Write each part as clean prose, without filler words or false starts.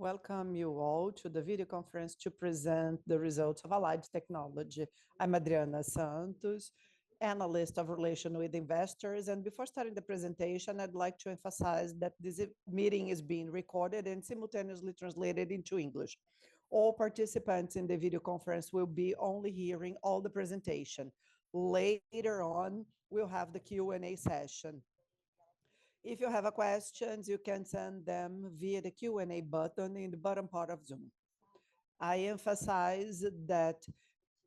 Welcome you all to the video conference to present the results of ALLD Technology. I'm Adriana Santos, analyst of relation with investors. And before starting the presentation, I'd like to emphasize that this meeting is being recorded and simultaneously translated into English. All participants in the video conference will be only hearing all the presentation. Later on, we'll have the Q&A session. If you have questions, you can send them via the Q&A button in the bottom part of Zoom. I emphasize that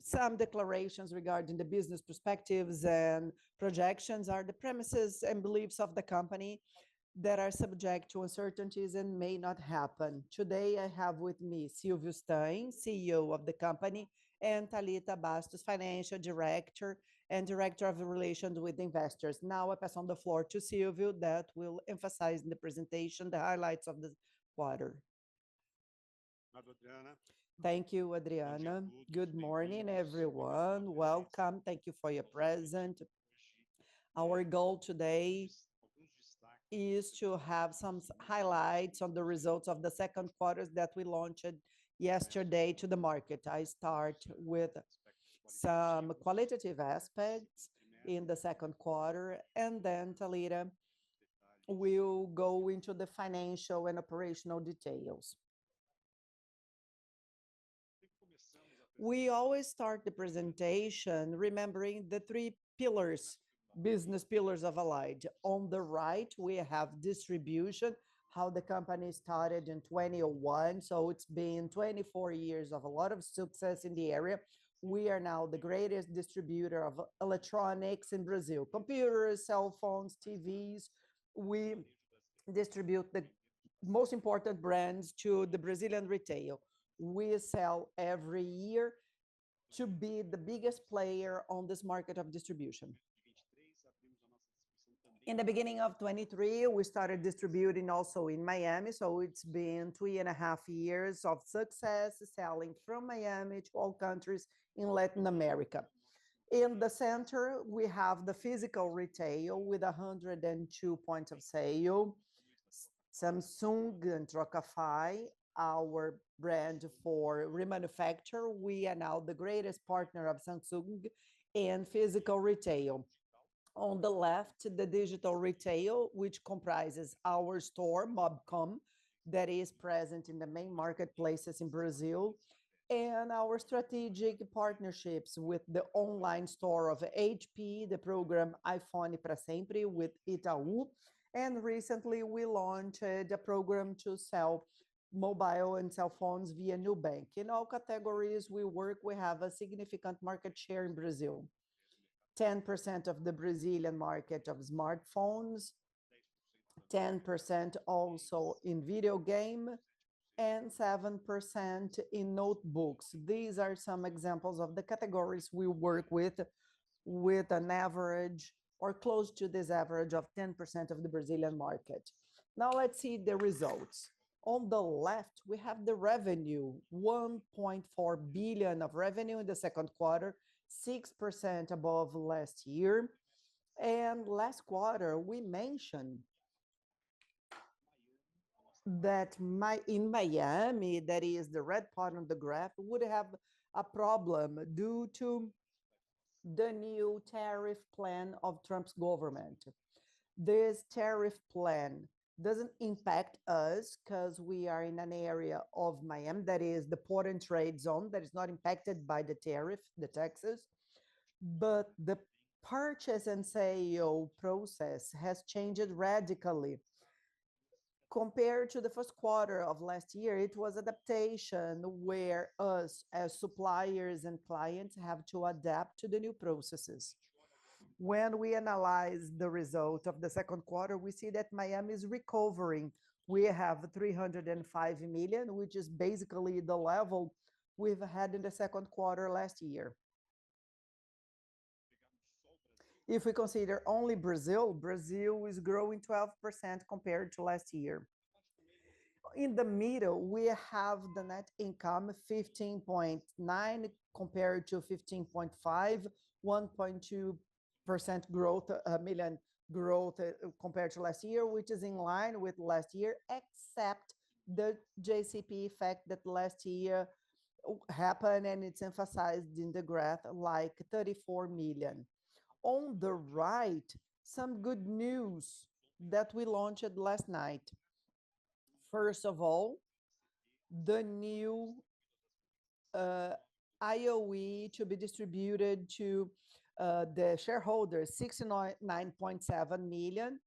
some declarations regarding the business perspectives and projections are the premises and beliefs of the company that are subject to uncertainties and may not happen. Today, I have with me Silvio Stein, CEO of the company, and Thalita Bastos, Financial Director and Director of Relations with Investors. Now I pass on the floor to Silvio that will emphasize in the presentation the highlights of the quarter. Thank you, Adriana. Good morning, everyone. Welcome. Thank you for your presence. Our goal today is to have some highlights on the results of the second quarter that we launched yesterday to the market. I start with some qualitative aspects in the second quarter, and then Thalita will go into the financial and operational details. We always start the presentation remembering the three pillars, business pillars of ALLD. On the right, we have distribution, how the company started in 2001. So it's been 24 years of a lot of success in the area. We are now the greatest distributor of electronics in Brazil, computers, cell phones, TVs. We distribute the most important brands to the Brazilian retail. We sell every year to be the biggest player on this market of distribution. In the beginning of 23, we started distributing also in Miami. So it's been 3.5 years of success selling from Miami to all countries in Latin America. In the center, we have the physical retail with 102 points of sale. Samsung and Trocafy, our brand for remanufacture. We are now the greatest partner of Samsung in physical retail. On the left, the digital retail, which comprises our store, Mobcom, that is present in the main marketplaces in Brazil, and our strategic partnerships with the online store of HP, the program iPhone para Sempre with Itaú, and recently we launched a program to sell mobile and cell phones via Nubank. In all categories we have a significant market share in Brazil. 10% of the Brazilian market of smartphones, 10% also in video game, and 7% in notebooks. These are some examples of the categories we work with an average or close to this average of 10% of the Brazilian market. Now let's see the results. On the left, we have the revenue, 1.4 billion of revenue in the second quarter, 6% above last year. And last quarter, we mentioned that in Miami, that is the red part on the graph, would have a problem due to the new tariff plan of Trump's government. This tariff plan doesn't impact us because we are in an area of Miami that is the port and trade zone that is not impacted by the tariff, the taxes, but the purchase and sale process has changed radically. Compared to the first quarter of last year, it was adaptation where us as suppliers and clients have to adapt to the new processes. When we analyze the result of the second quarter, we see that Miami is recovering. We have 305 million, which is basically the level we've had in the second quarter last year. If we consider only Brazil, Brazil is growing 12% compared to last year. In the middle, we have the net income 15.9 compared to 15.5, 1.2% growth, million growth compared to last year, which is in line with last year, except the JCP effect that last year happened, and it's emphasized in the graph like 34 million. On the right, some good news that we launched last night. First of all, the new uh, IOE to be distributed to the shareholders, 69.7 million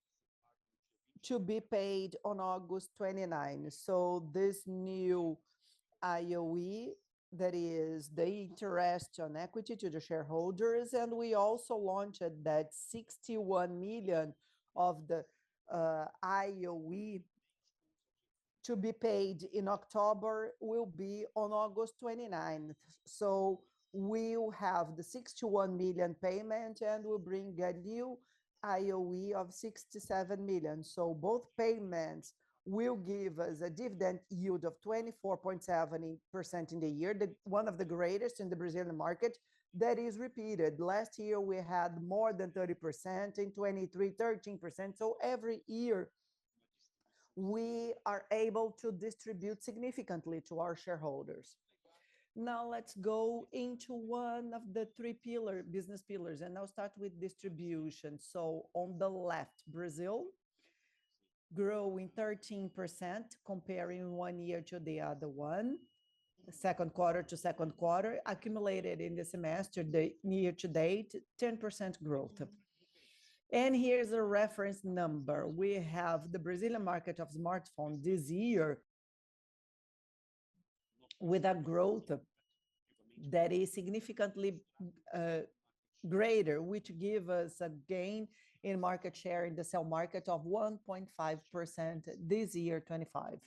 to be paid on August 29. So this new IOE, that is the interest on equity to the shareholders, and we also launched that 61 million of the IOE to be paid in October will be on August 29th. So we'll have the 61 million payment and we'll bring a new IOE of 67 million. So both payments will give us a dividend yield of 24.7% in the year, one of the greatest in the Brazilian market. That is repeated. Last year we had more than 30%, in 23, 13%. So every year we are able to distribute significantly to our shareholders. Now let's go into one of the three business pillars, and I'll start with distribution. So on the left, Brazil growing 13% comparing one year to the other one, second quarter to second quarter, accumulated in the semester, the year to date, 10% growth. And here's a reference number. We have the Brazilian market of smartphones this year with a growth that is significantly greater, which give us a gain in market share in the cell market of 1.5% this year, 25.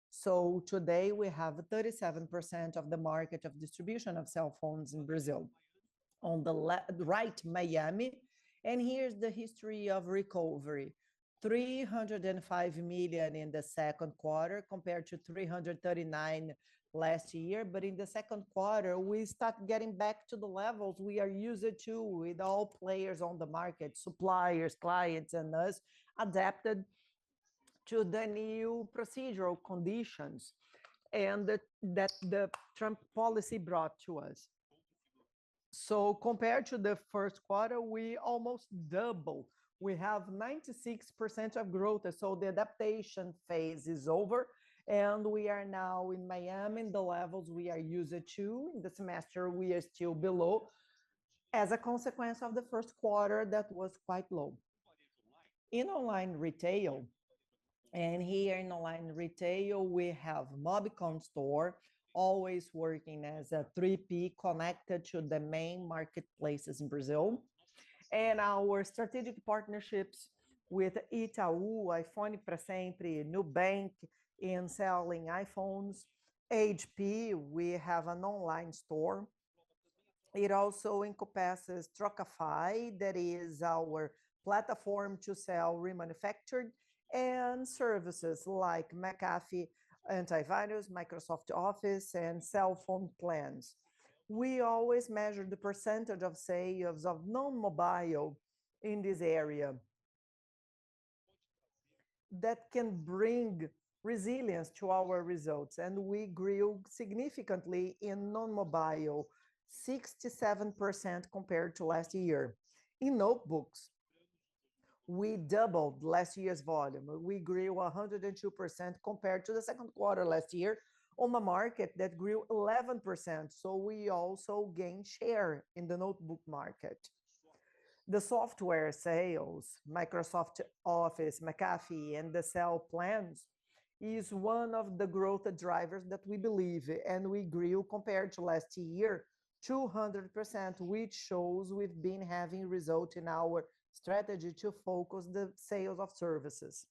So today we have 37% of the market of distribution of cell phones in Brazil. On the right, Miami. And here's the history of recovery. 305 million in the second quarter compared to 339 last year. But in the second quarter, we start getting back to the levels we are used to with all players on the market, suppliers, clients, and us, adapted to the new procedural conditions and that the Trump policy brought to us. So compared to the first quarter, we almost double. We have 96% of growth. So the adaptation phase is over. And we are now in Miami in the levels we are used to. In the semester, we are still below as a consequence of the first quarter that was quite low. In online retail, and here in online retail, we have Mobicon store, always working as a 3P connected to the main marketplaces in Brazil. And our strategic partnerships with Itaú, iPhone para Sempre, Nubank in selling iPhones, HP, we have an online store. It also encompasses Trocafy, that is our platform to sell remanufactured, and services like McAfee antivirus, Microsoft Office, and cell phone plans. We always measure the percentage of sales of non-mobile in this area that can bring resilience to our results. And we grew significantly in non-mobile, 67% compared to last year. In notebooks, we doubled last year's volume. We grew 102% compared to the second quarter last year on a market that grew 11%. So we also gained share in the notebook market. The software sales, Microsoft Office, McAfee, and the cell plans is one of the growth drivers that we believe, and we grew compared to last year 200%, which shows we've been having result in our strategy to focus the sales of services.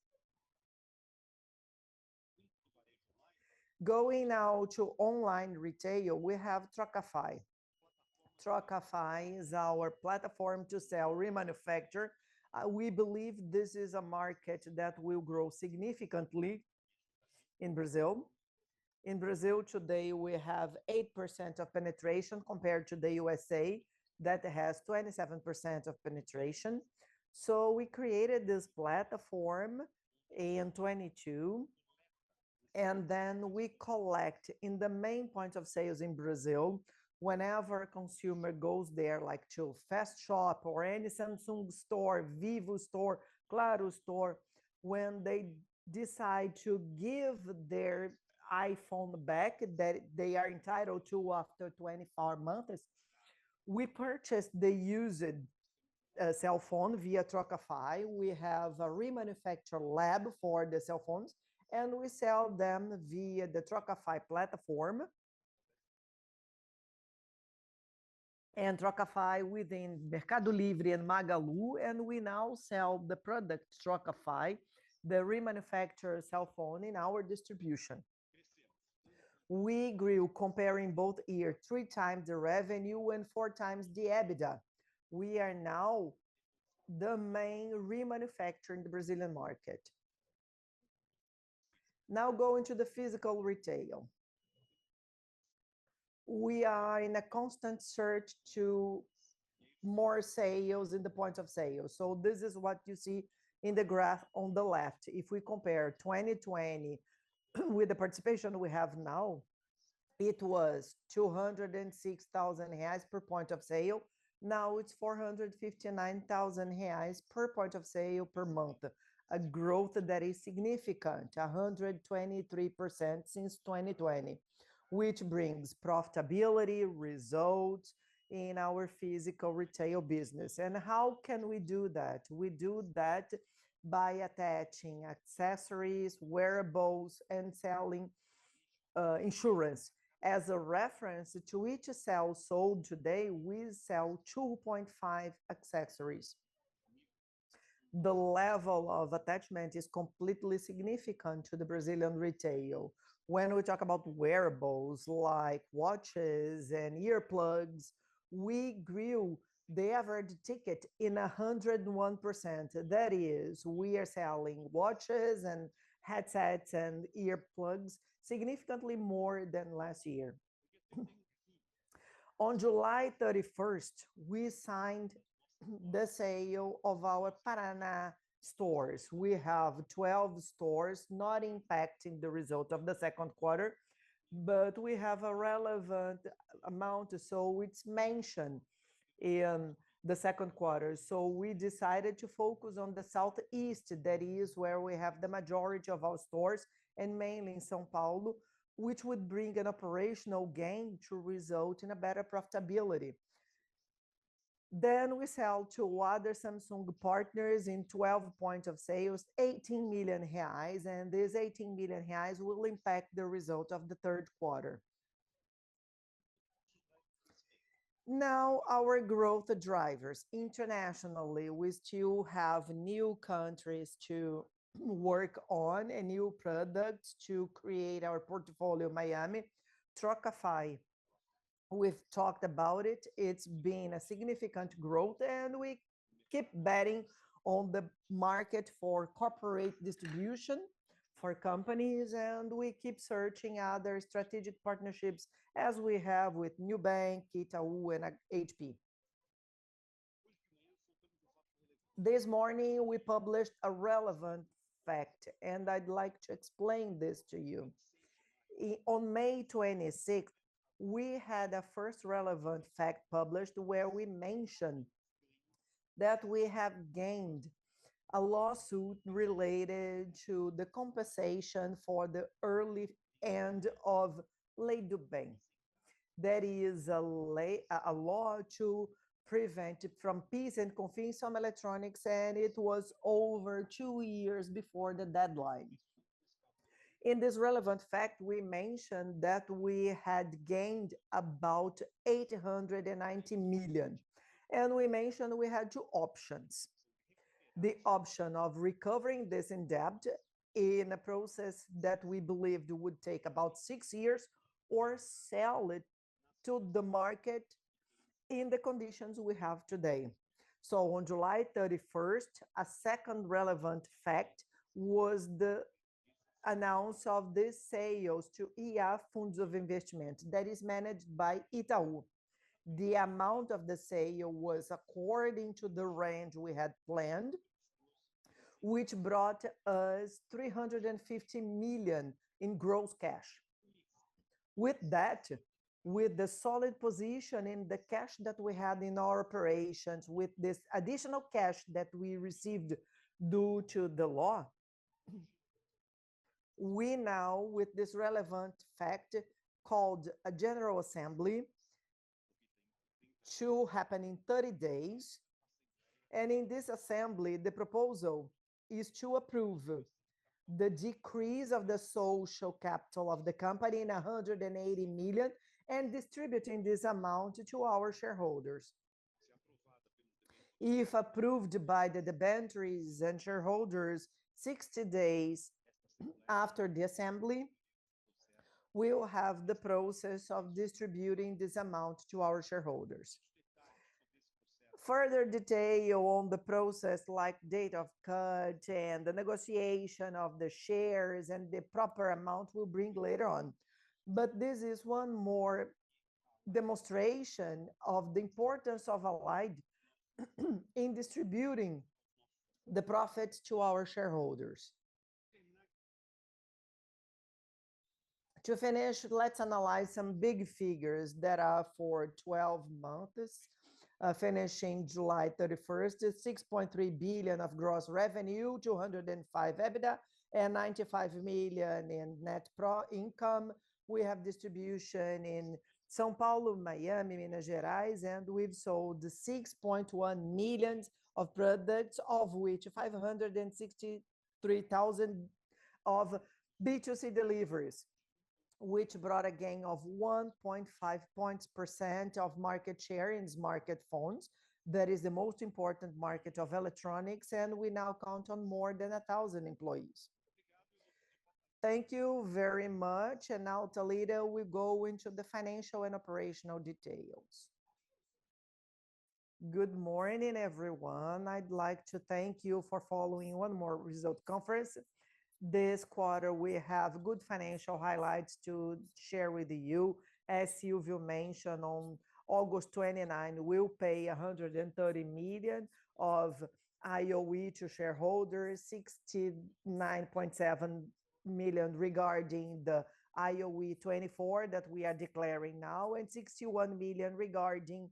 Going now to online retail, we have Trocafy. Trocafy is our platform to sell remanufacture. We believe this is a market that will grow significantly in Brazil. In Brazil today, we have 8% of penetration compared to the USA that has 27% of penetration. So we created this platform in 22 And then we collect in the main points of sales in Brazil. Whenever a consumer goes there, like to Fast Shop or any Samsung store, Vivo store, Claro store, when they decide to give their iPhone back that they are entitled to after 24 months, we purchase the used cell phone via Trocafy. We have a remanufacture lab for the cell phones, and we sell them via the Trocafy platform and Trocafy within Mercado Livre and Magalu, and we now sell the product Trocafy, the remanufactured cell phone, in our distribution. We grew comparing both years 3 times the revenue and 4 times the EBITDA. We are now the main remanufacturer in the Brazilian market. Now going to the physical retail. We are in a constant search to more sales in the point of sale. So this is what you see in the graph on the left. If we compare 2020 with the participation we have now, it was 206,000 reais per point of sale. Now it's 459,000 reais per point of sale per month, a growth that is significant, 123% since 2020, which brings profitability, results in our physical retail business. And how can we do that? We do that by attaching accessories, wearables, and selling insurance. As a reference, to each cell sold today, we sell 2.5 accessories. The level of attachment is completely significant to the Brazilian retail. When we talk about wearables like watches and earplugs, we grew the average ticket in 101%. That is, we are selling watches and headsets and earplugs significantly more than last year. On July 31st, we signed the sale of our Paraná stores. We have 12 stores, not impacting the result of the second quarter, but we have a relevant amount, so it's mentioned in the second quarter. So we decided to focus on the Southeast, that is where we have the majority of our stores, and mainly in São Paulo, which would bring an operational gain to result in a better profitability. Then we sell to other Samsung partners in 12 points of sales, 18 million reais, and these 18 million reais will impact the result of the third quarter. Now, our growth drivers. Internationally, we still have new countries to work on and new products to create our portfolio. Miami, Trocafy, we've talked about it. It's been a significant growth, and we keep betting on the market for corporate distribution for companies, and we keep searching other strategic partnerships as we have with Nubank, Itaú, and HP. This morning, we published a relevant fact, and I'd like to explain this to you. On May 26th, we had a first relevant fact published where we mentioned that we have gained a lawsuit related to the compensation for the early end of Lei do Bem. That is a law to prevent from PIS and COFINS some electronics, and it was over 2 years before the deadline. In this relevant fact, we mentioned that we had gained about 890 million. And we mentioned we had two options. The option of recovering this in debt in a process that we believed would take about 6 years, or sell it to the market in the conditions we have today. So on July 31st, a second relevant fact was the announce of the sales to IA Funds of Investment that is managed by Itaú. The amount of the sale was according to the range we had planned, which brought us 350 million in gross cash. With that, with the solid position in the cash that we had in our operations, with this additional cash that we received due to the law, we now, with this relevant fact, called a General Assembly to happen in 30 days. And in this assembly, the proposal is to approve the decrease of the social capital of the company in 180 million and distributing this amount to our shareholders. If approved by the debentures and shareholders 60 days after the assembly, we will have the process of distributing this amount to our shareholders. Further detail on the process, like date of cut and the negotiation of the shares and the proper amount, we'll bring later on. But this is one more demonstration of the importance of ALLD in distributing the profits to our shareholders. To finish, let's analyze some big figures that are for 12 months, finishing July 31st, 6.3 billion of gross revenue, 205 EBITDA, and 95 million in net income. We have distribution in São Paulo, Miami, Minas Gerais, and we've sold 6.1 million of products, of which 563,000 of B2C deliveries, which brought a gain of 1.5 points% of market share in smartphones. That is the most important market of electronics, and we now count on more than 1,000 employees. Thank you very much. And now Thalita will go into the financial and operational details. Good morning, everyone. I'd like to thank you for following one more result conference. This quarter, we have good financial highlights to share with you. As Silvio mentioned, on August 29, we'll pay 130 million of IOE to shareholders, 69.7 million regarding the IOE 24 that we are declaring now, and 61 million regarding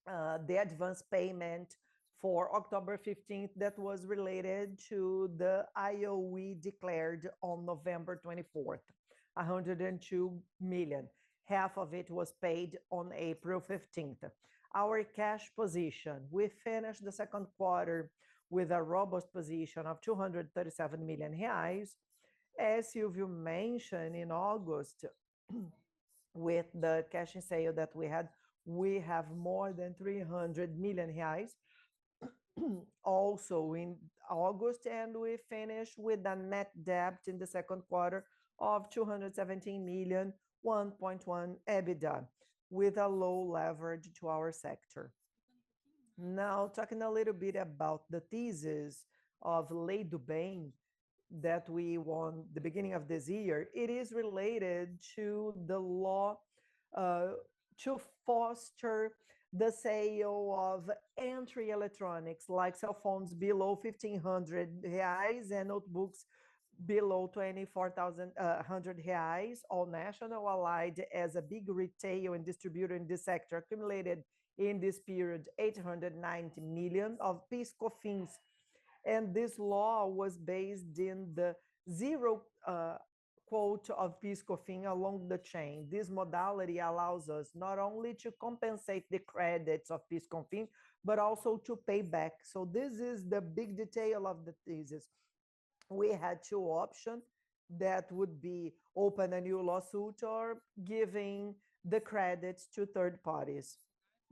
the advance payment for October 15th that was related to the IOE declared on November 24th, 102 million. Half of it was paid on April 15th. Our cash position, we finished the second quarter with a robust position of 237 million reais. As Silvio mentioned, in August, with the cash in sale that we have more than 300 million reais also in August, and we finished with a net debt in the second quarter of 217 million, 1.1 EBITDA, with a low leverage to our sector. Now, talking a little bit about the thesis of Lei do Bem that we won the beginning of this year, it is related to the law to foster the sale of entry electronics like cell phones below 1,500 reais and notebooks below 24,100 reais. All national allied as a big retail and distributor in this sector accumulated in this period 890 million of PIS/COFINS. And this law was based in the zero quote of PIS/COFINS along the chain. This modality allows us not only to compensate the credits of PIS/COFINS, but also to pay back. So this is the big detail of the thesis. We had two options that would be open a new lawsuit or giving the credits to third parties.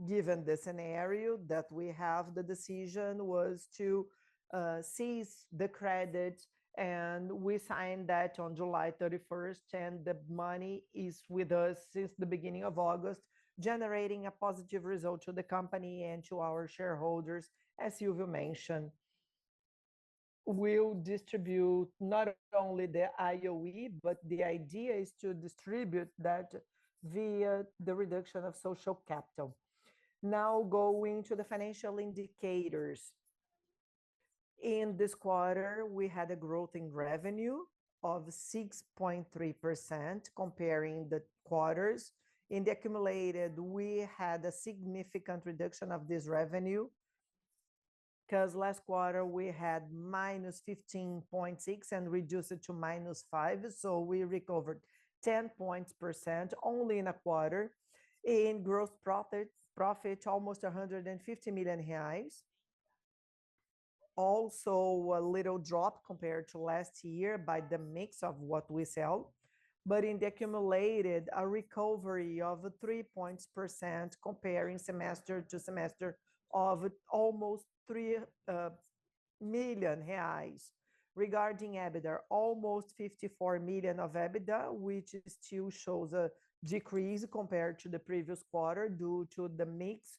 Given the scenario that we have, the decision was to seize the credit, and we signed that on July 31st, and the money is with us since the beginning of August, generating a positive result to the company and to our shareholders. As Silvio mentioned, we'll distribute not only the IOE, but the idea is to distribute that via the reduction of social capital. Now going to the financial indicators. In this quarter, we had a growth in revenue of 6.3% comparing the quarters. In the accumulated, we had a significant reduction of this revenue because last quarter we had minus 15.6 and reduced it to minus 5. So we recovered 10 points percent only in a quarter. In gross profit almost 150 million reais. Also a little drop compared to last year by the mix of what we sell. But in the accumulated, a recovery of 3 points percent comparing semester to semester of almost 3 million reais. Regarding EBITDA, almost 54 million of EBITDA, which still shows a decrease compared to the previous quarter due to the mix,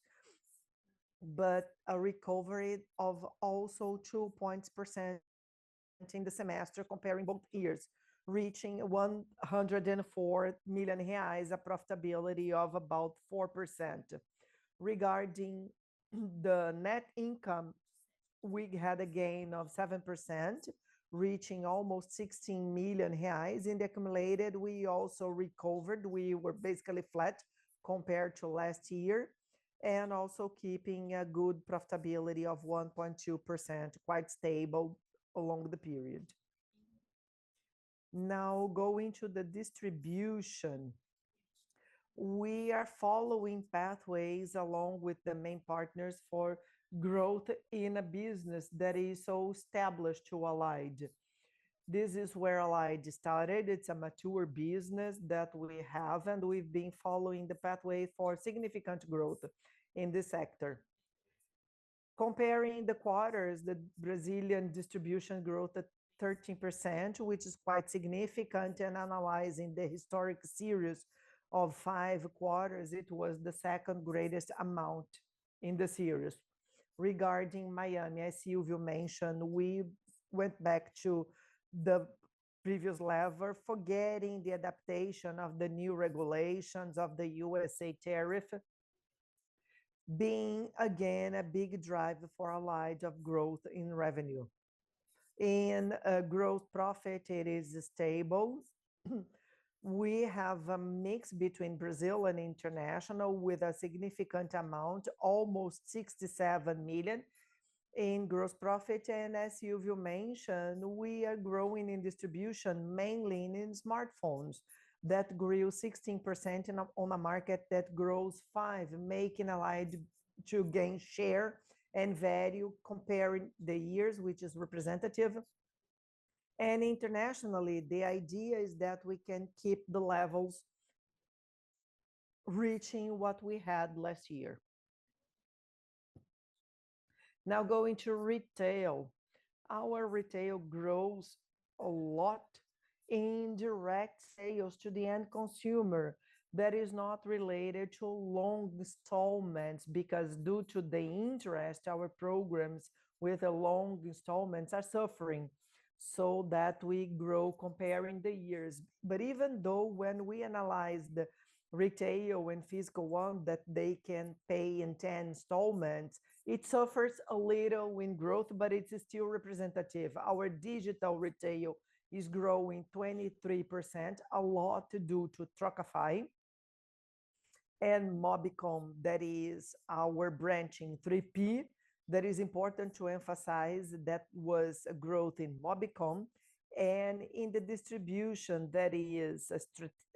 but a recovery of also 2 points percent in the semester comparing both years, reaching 104 million reais, a profitability of about 4%. Regarding the net income, we had a gain of 7%, reaching almost 16 million reais. In the accumulated, we also recovered. We were basically flat compared to last year, and also keeping a good profitability of 1.2%, quite stable along the period. Now going to the distribution, we are following pathways along with the main partners for growth in a business that is so established to ALLD. This is where ALLD started. It's a mature business that we have, and we've been following the pathway for significant growth in this sector. Comparing the quarters, the Brazilian distribution growth at 13%, which is quite significant, and analyzing the historic series of 5 quarters, it was the second greatest amount in the series. Regarding Miami, as Silvio mentioned, we went back to the previous level, forgetting the adaptation of the new regulations of the USA tariff, being again a big driver for ALLD of growth in revenue. In gross profit, it is stable. We have a mix between Brazil and international with a significant amount, almost 67 million in gross profit. And as Silvio mentioned, we are growing in distribution, mainly in smartphones that grew 16% on a market that grows 5%, making ALLD to gain share and value comparing the years, which is representative. And internationally, the idea is that we can keep the levels reaching what we had last year. Now going to retail. Our retail grows a lot in direct sales to the end consumer that is not related to long installments, because due to the interest, our programs with the long installments are suffering, so that we grow comparing the years. But even though when we analyze the retail and physical one that they can pay in 10 installments, it suffers a little in growth, but it's still representative. Our digital retail is growing 23%, a lot to do to Trocafy and Mobicom, that is our branching 3P. That is important to emphasize that was a growth in Mobicom, and in the distribution, that is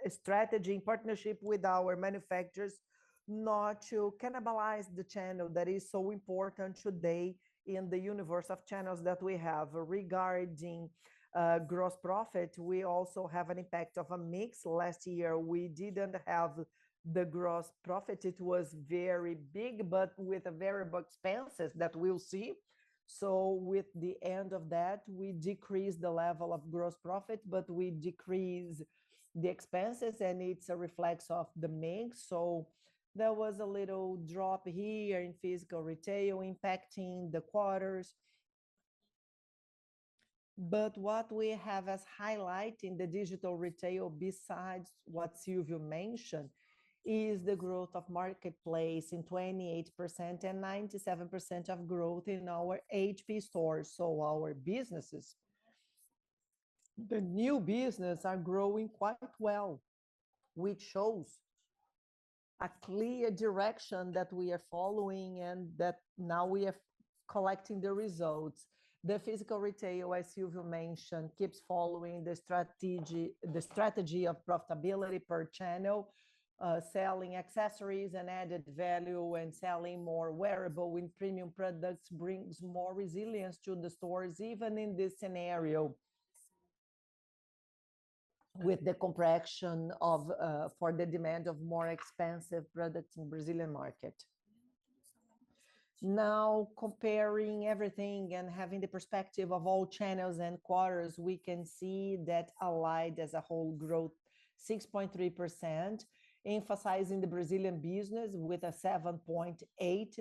a strategy in partnership with our manufacturers not to cannibalize the channel that is so important today in the universe of channels that we have. Regarding gross profit, we also have an impact of a mix. Last year, we didn't have the gross profit. It was very big, but with a variable expenses that we'll see. So with the end of that, we decrease the level of gross profit, but we decrease the expenses, and it's a reflex of the mix. So there was a little drop here in physical retail impacting the quarters. But what we have as highlight in the digital retail, besides what Silvio mentioned, is the growth of marketplace in 28% and 97% of growth in our HP stores. So our businesses The new business are growing quite well, which shows a clear direction that we are following and that now we are collecting the results. The physical retail, as Silvio mentioned, keeps following the strategy of profitability per channel, selling accessories and added value and selling more wearable and premium products brings more resilience to the stores, even in this scenario with the compression of for the demand of more expensive products in Brazilian market. Now, comparing everything and having the perspective of all channels and quarters, we can see that ALLD as a whole growth 6.3%, emphasizing the Brazilian business with a 7.8,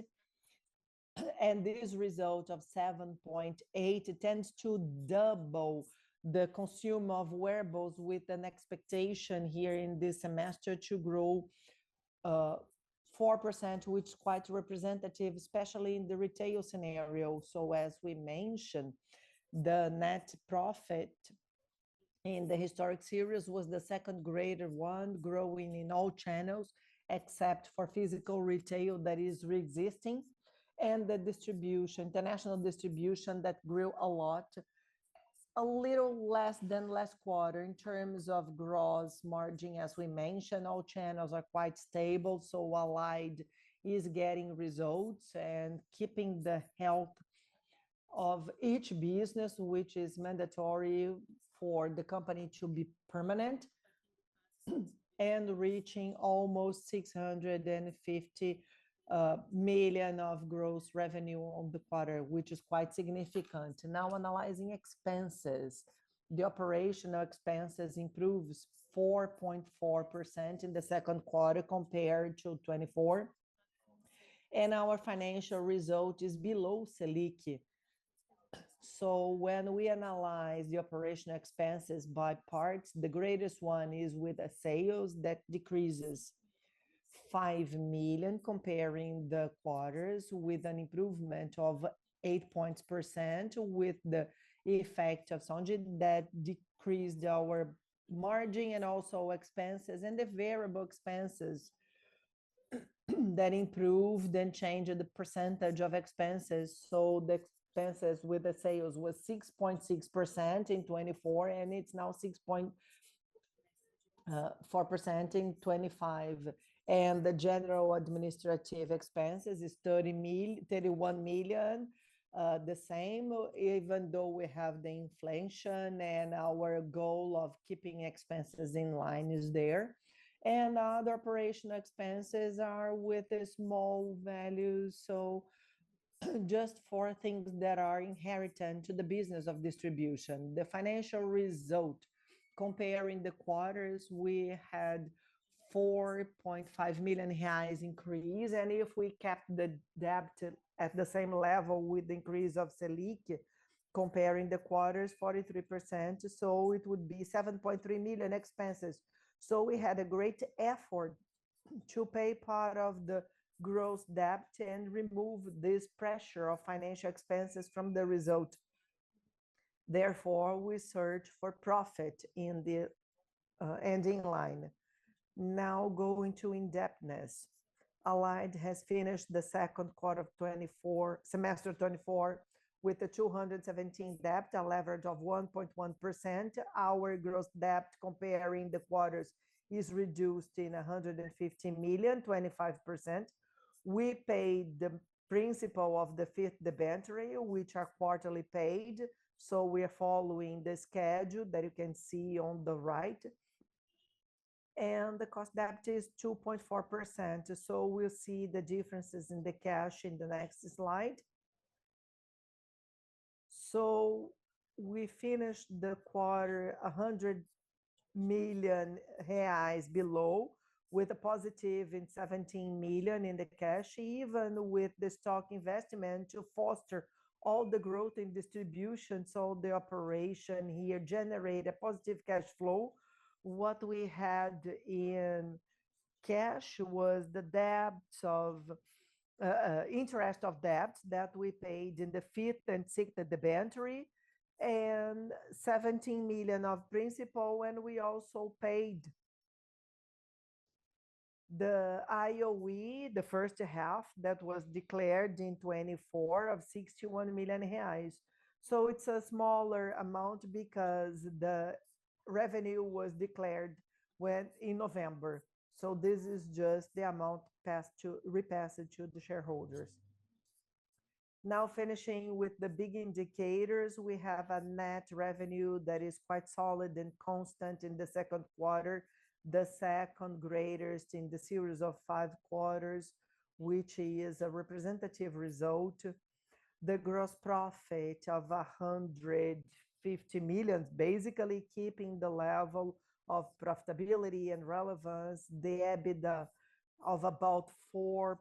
and this result of 7.8 tends to double the consume of wearables with an expectation here in this semester to grow 4%, which is quite representative, especially in the retail scenario. So as we mentioned, the net profit in the historic series was the second greater one, growing in all channels, except for physical retail that is re-existing, and the distribution, international distribution that grew a lot, a little less than last quarter in terms of gross margin. As we mentioned, all channels are quite stable, so ALLD is getting results and keeping the health of each business, which is mandatory for the company to be permanent, and reaching almost 650 million of gross revenue on the quarter, which is quite significant. Now analyzing expenses, the operational expenses improves 4.4% in the second quarter compared to 24, and our financial result is below Selic. So when we analyze the operational expenses by parts, the greatest one is with a sales that decreases 5 million comparing the quarters, with an improvement of 8 points with the effect of Sound that decreased our margin and also expenses, and the variable expenses that improved and changed the percentage of expenses. So the expenses with the sales was 6.6% in 24, and it's now 6.4% in 25. And the general administrative expenses is 31 million, the same, even though we have the inflation and our goal of keeping expenses in line is there. And other operational expenses are with a small values, so just for things that are inherent to the business of distribution. The financial result, comparing the quarters, we had 4.5 million reais increase, and if we kept the debt at the same level with the increase of Selic, comparing the quarters 43%, so it would be 7.3 million expenses. So we had a great effort to pay part of the gross debt and remove this pressure of financial expenses from the result. Therefore, we search for profit in the ending line. Now going to indebtedness. ALLD has finished the second quarter of 24, semester 24, with a 217 debt, a leverage of 1.1%. Our gross debt comparing the quarters is reduced in 150 million, 25%. We paid the principal of the fifth debenture, which are quarterly paid. So we are following the schedule that you can see on the right. And the cost debt is 2.4%. So we'll see the differences in the cash in the next slide. So we finished the quarter 100 million reais below, with a positive in 17 million in the cash, even with the stock investment to foster all the growth in distribution. So the operation here generate a positive cash flow. What we had in cash was the debts of interest of debts that we paid in the fifth and sixth debenture, and 17 million of principal, and we also paid the IOE, the first half that was declared in 24 of 61 million reais. So it's a smaller amount because the revenue was declared when in November. So this is just the amount repassed to the shareholders. Now finishing with the big indicators, we have a net revenue that is quite solid and constant in the second quarter, the second greatest in the series of 5 quarters, which is a representative result. The gross profit of 150 million, basically keeping the level of profitability and relevance. The EBITDA of about 4%,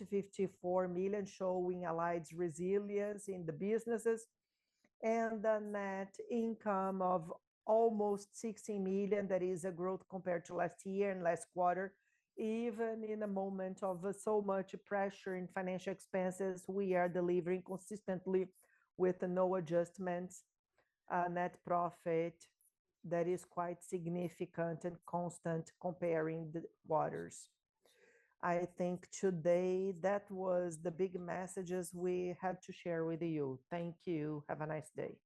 54 million, showing ALLD's resilience in the businesses, and the net income of almost 16 million. That is a growth compared to last year and last quarter. Even in a moment of so much pressure in financial expenses, we are delivering consistently with no adjustments, net profit that is quite significant and constant comparing the quarters. I think today that was the big messages we had to share with you. Thank you. Have a nice day.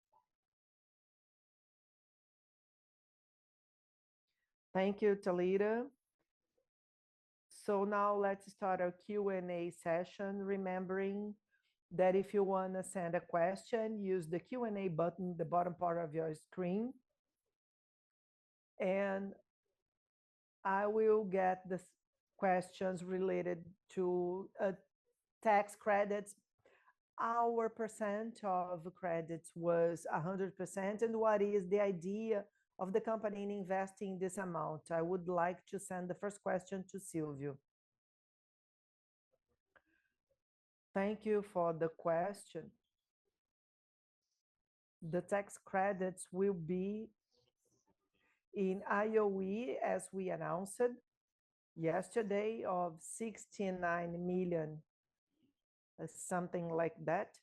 Thank you, Talita. So now let's start our Q&A session, remembering that if you want to send a question, use the Q&A button at the bottom part of your screen. And I will get the questions related to tax credits. Our percent of credits was 100%. And what is the idea of the company in investing this amount? I would like to send the first question to Silvio. Thank you for the question. The tax credits will be in IOE, as we announced yesterday, of 69 million, something like that.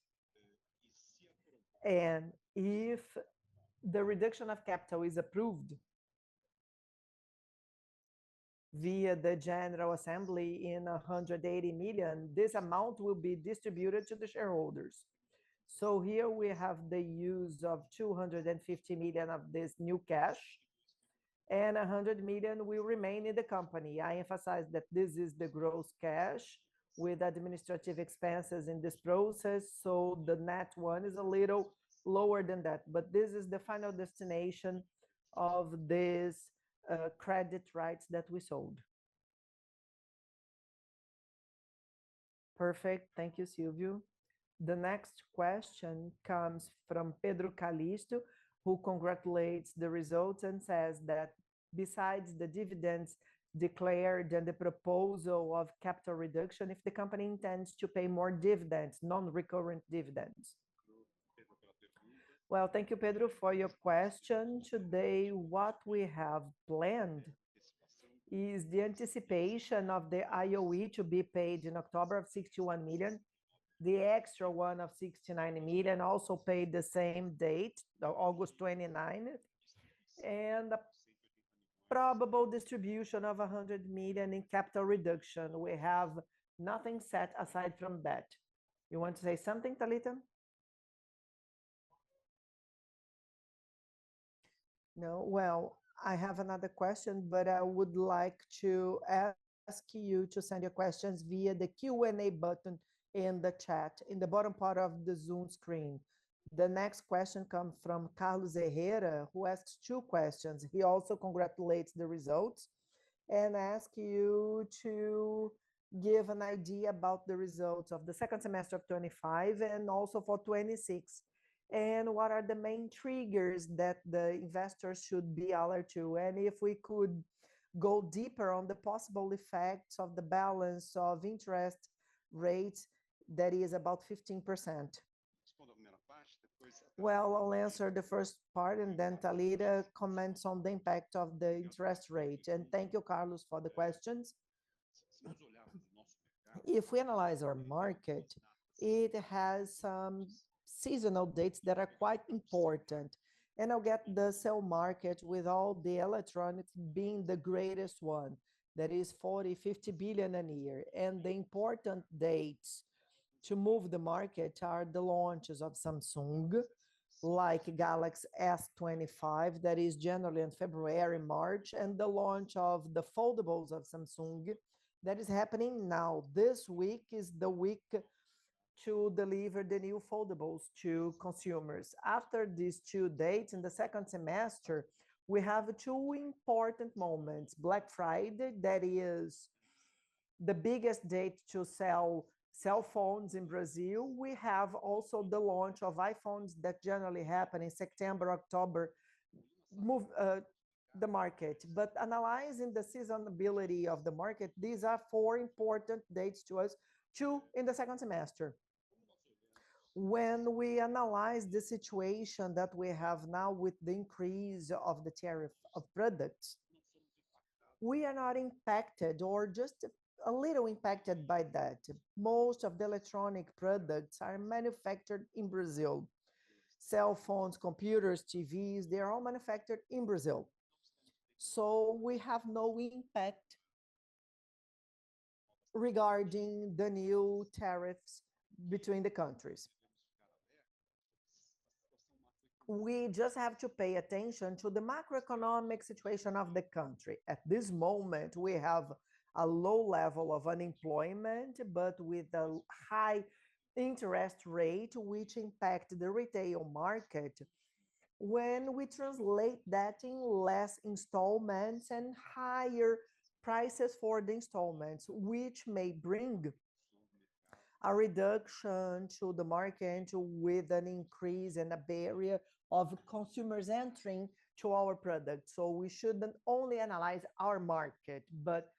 And if the reduction of capital is approved via the General Assembly in 180 million, this amount will be distributed to the shareholders. So here we have the use of 250 million of this new cash, and 100 million will remain in the company. I emphasize that this is the gross cash with administrative expenses in this process, so the net one is a little lower than that. But this is the final destination of this credit rights that we sold. Perfect. Thank you, Silvio. The next question comes from Pedro Calixto, who congratulates the results and says that besides the dividends declared and the proposal of capital reduction, if the company intends to pay more dividends, non-recurrent dividends. Well, thank you, Pedro, for your question. Today, what we have planned is the anticipation of the IOE to be paid in October of 61 million, the extra one of 69 million, also paid the same date, August 29th, and a probable distribution of 100 million in capital reduction. We have nothing set aside from that. You want to say something, Talita? No? Well, I have another question, but I would like to ask you to send your questions via the Q&A button in the chat, in the bottom part of the Zoom screen. The next question comes from Carlos Herrera, who asks 2 questions. He also congratulates the results and asks you to give an idea about the results of the second semester of 25 and also for 26. And what are the main triggers that the investors should be alert to? And if we could go deeper on the possible effects of the balance of interest rates, that is about 15%. Well, I'll answer the first part, and then Talita comments on the impact of the interest rate. And thank you, Carlos, for the questions. If we analyze our market, it has some seasonal dates that are quite important. And I'll get the cell market with all the electronics being the greatest one, that is 40, 50 billion a year. And the important dates to move the market are the launches of Samsung, like Galaxy S25, that is generally in February, March, and the launch of the foldables of Samsung that is happening now. This week is the week to deliver the new foldables to consumers. After these two dates in the second semester, we have two important moments. Black Friday, that is the biggest date to sell cell phones in Brazil. We have also the launch of iPhones that generally happen in September, October, move the market. But analyzing the seasonality of the market, these are four important dates to us, two in the second semester. When we analyze the situation that we have now with the increase of the tariff of products, we are not impacted or just a little impacted by that. Most of the electronic products are manufactured in Brazil. Cell phones, computers, TVs, they are all manufactured in Brazil. So we have no impact regarding the new tariffs between the countries. We just have to pay attention to the macroeconomic situation of the country. At this moment, we have a low level of unemployment, but with a high interest rate, which impact the retail market. When we translate that in less installments and higher prices for the installments, which may bring a reduction to the market with an increase and a barrier of consumers entering to our product. So we shouldn't only analyze our market, but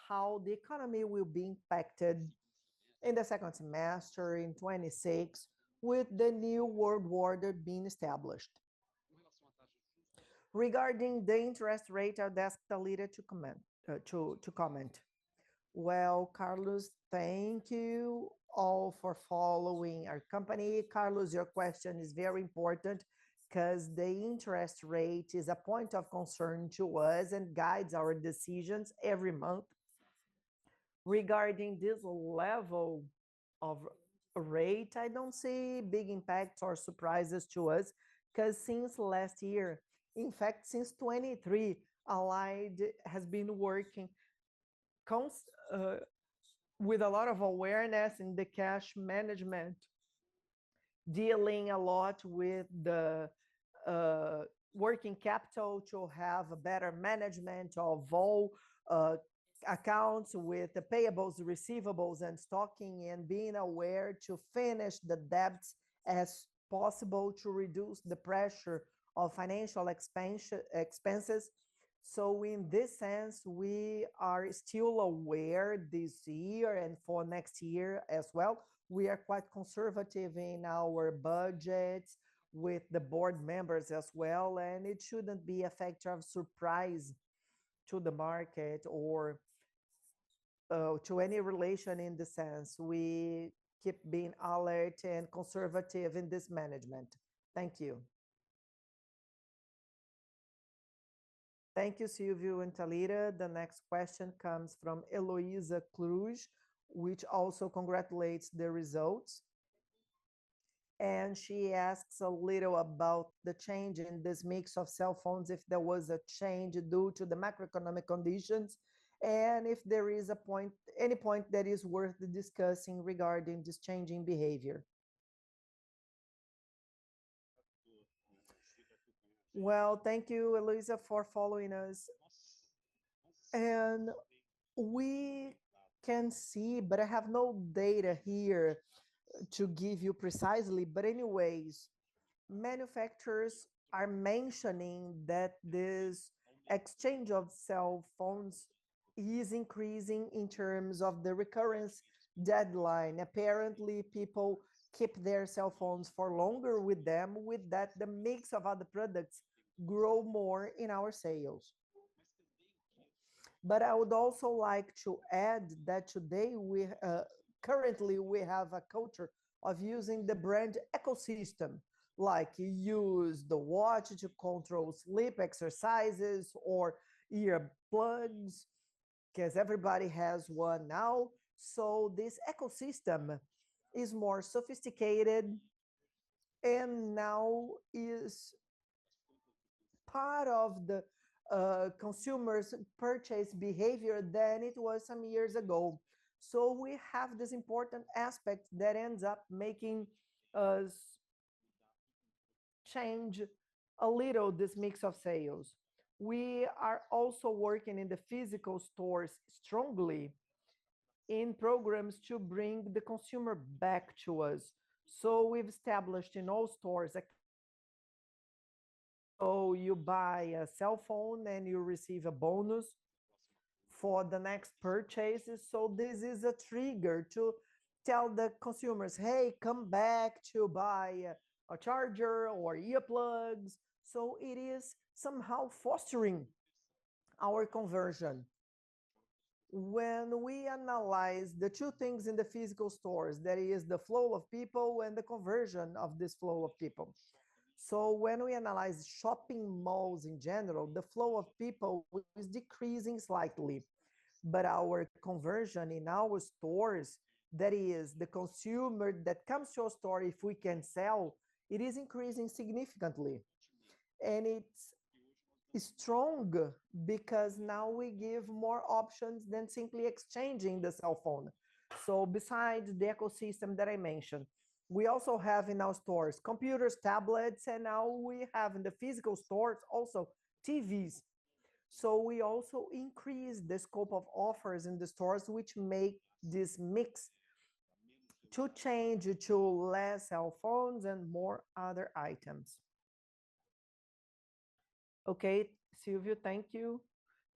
how the economy will be impacted in the second semester in 26 with the new world order being established. Regarding the interest rate, I'll ask Talita to comment. Well, Carlos, thank you all for following our company. Carlos, your question is very important because the interest rate is a point of concern to us and guides our decisions every month. Regarding this level of rate, I don't see big impacts or surprises to us because since last year, in fact, since 23, ALLD has been working with a lot of awareness in the cash management, dealing a lot with the working capital to have a better management of all accounts with the payables, receivables, and stocking, and being aware to finish the debts as possible to reduce the pressure of financial expenses. So in this sense, we are still aware this year and for next year as well. We are quite conservative in our budgets with the board members as well, and it shouldn't be a factor of surprise to the market or to any relation in the sense. We keep being alert and conservative in this management. Thank you. Thank you, Silvio and Talita. The next question comes from Eloisa Cruz, which also congratulates the results. And she asks a little about the change in this mix of cell phones, if there was a change due to the macroeconomic conditions, and if there is any point that is worth discussing regarding this changing behavior. Well, thank you, Eloisa, for following us. And we can see, but I have no data here to give you precisely. But anyways, manufacturers are mentioning that this exchange of cell phones is increasing in terms of the recurrence deadline. Apparently, people keep their cell phones for longer with them. With that, the mix of other products grow more in our sales. But I would also like to add that today currently we have a culture of using the brand ecosystem, like you use the watch to control sleep exercises or earplugs, because everybody has one now. So this ecosystem is more sophisticated and now is part of the consumers' purchase behavior than it was some years ago. So we have this important aspect that ends up making us change a little this mix of sales. We are also working in the physical stores strongly in programs to bring the consumer back to us. So we've established in all stores a so you buy a cell phone and you receive a bonus for the next purchases. So this is a trigger to tell the consumers, hey, come back to buy a charger or earplugs. So it is somehow fostering our conversion. When we analyze the two things in the physical stores, that is the flow of people and the conversion of this flow of people. So when we analyze shopping malls in general, the flow of people is decreasing slightly, but our conversion in our stores, that is the consumer that comes to a store if we can sell, it is increasing significantly. And it's strong because now we give more options than simply exchanging the cell phone. So besides the ecosystem that I mentioned, we also have in our stores computers, tablets, and now we have in the physical stores also TVs. So we also increase the scope of offers in the stores, which make this mix to change to less cell phones and more other items. Okay, Silvio, thank you.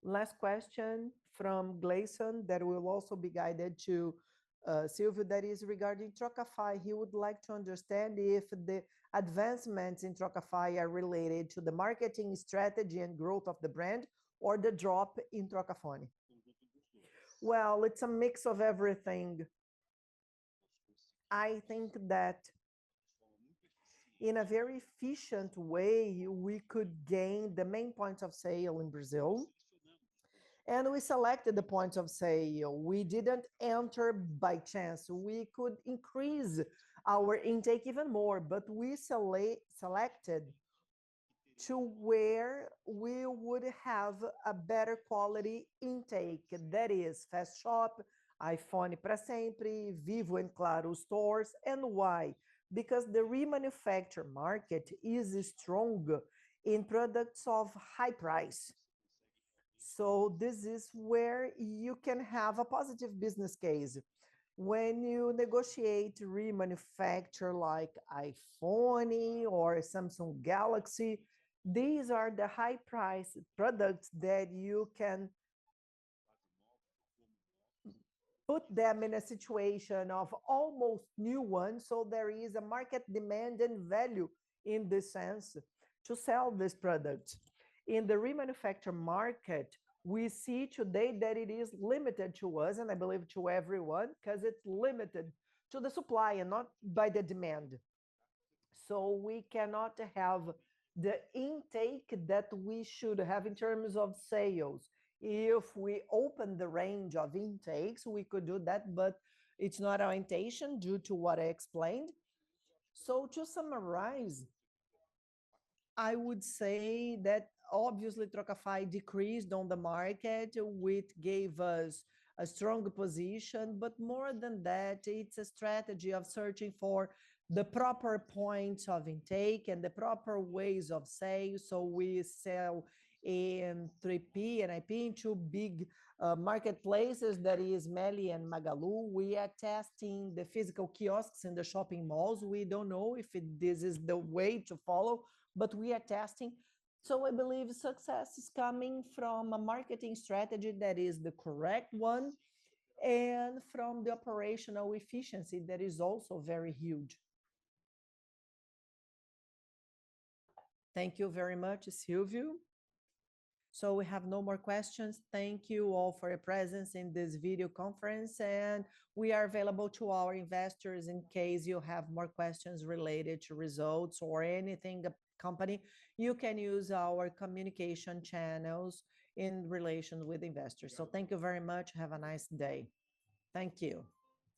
Last question from Gleison that will also be guided to Silvio, that is regarding Trocafy. He would like to understand if the advancements in Trocafy are related to the marketing strategy and growth of the brand or the drop in Trocafone. Well, it's a mix of everything. I think that in a very efficient way, we could gain the main points of sale in Brazil. And we selected the points of sale. We didn't enter by chance. We could increase our intake even more, but we selected to where we would have a better quality intake. That is Fast Shop, iPhone para sempre, Vivo and Claro stores. And why? Because the remanufacture market is strong in products of high price. So this is where you can have a positive business case. When you negotiate remanufacture like iPhone or Samsung Galaxy, these are the high price products that you can put them in a situation of almost new ones. So there is a market demand and value in this sense to sell this product. In the remanufacture market, we see today that it is limited to us, and I believe to everyone, because it's limited to the supply and not by the demand. So we cannot have the intake that we should have in terms of sales. If we open the range of intakes, we could do that, but it's not our intention due to what I explained. So to summarize, I would say that obviously Trocafy decreased on the market, which gave us a strong position, but more than that, it's a strategy of searching for the proper points of intake and the proper ways of sale. So we sell in 3P and IP in two big marketplaces, that is Meli and Magalu. We are testing the physical kiosks in the shopping malls. We don't know if this is the way to follow, but we are testing. So I believe success is coming from a marketing strategy that is the correct one and from the operational efficiency that is also very huge. Thank you very much, Silvio. So we have no more questions. Thank you all for your presence in this video conference, and we are available to our investors in case you have more questions related to results or anything the company. You can use our communication channels in relation with investors. So thank you very much. Have a nice day. Thank you.